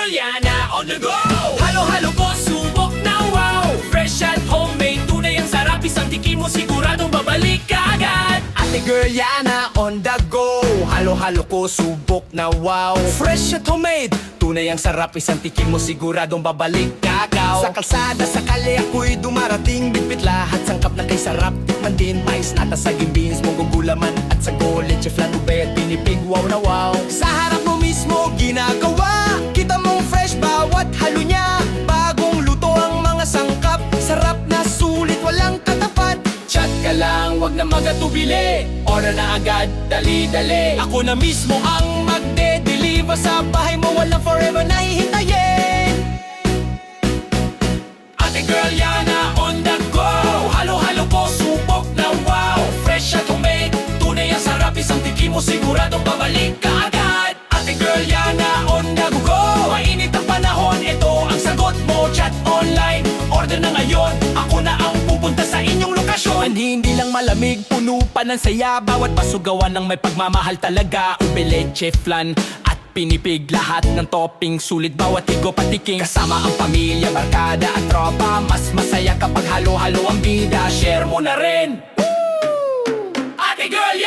girl, Yana on the go. Halo-halo ko, subok na wow. Fresh at homemade, tunay ang sarap. Isang tikim mo, siguradong babalik ka agad. Ate girl, Yana on the go. Halo-halo ko, subok na wow. Fresh at homemade, tunay ang sarap. Isang tikim mo, siguradong babalik ka agad. Sa kalsada, sa kalye ako'y dumarating. Bitbit lahat, sangkap na kay sarap. Tikman din, mais, nata, saging beans, munggo gulaman at sago, leche flan, ube at pinipig. Wow na wow. Sa harap mo mismo ginagawa. Kita mong fresh bawat halo niya. Bagong luto ang mga sangkap. Sarap na sulit, walang katapat. Chat ka lang, wag na magatubili. Order na agad, dali-dali. Ako na mismo ang magde-deliver sa bahay mo. Walang forever na hihintayin. Ate girl, Yana on the go. Halo-halo ko, subok na wow. Fresh at homemade, tunay ang sarap. Isang tikim mo, siguradong babalik ka agad. Ate girl, Yana on the go. Mainit ang panahon, ito ang sagot mo. Chat online, order na ngayon. Ako na ang pupunta sa inyong lokasyon. Hindi lang malamig, puno pa ng saya. Bawat pasugawan ng may pagmamahal talaga. Ube, leche, flan at pinipig. Lahat ng topping, sulit bawat higo patiking. Kasama ang pamilya, barkada at tropa. Mas masaya kapag halo-halo ang bida. Share mo na rin. Ate girl,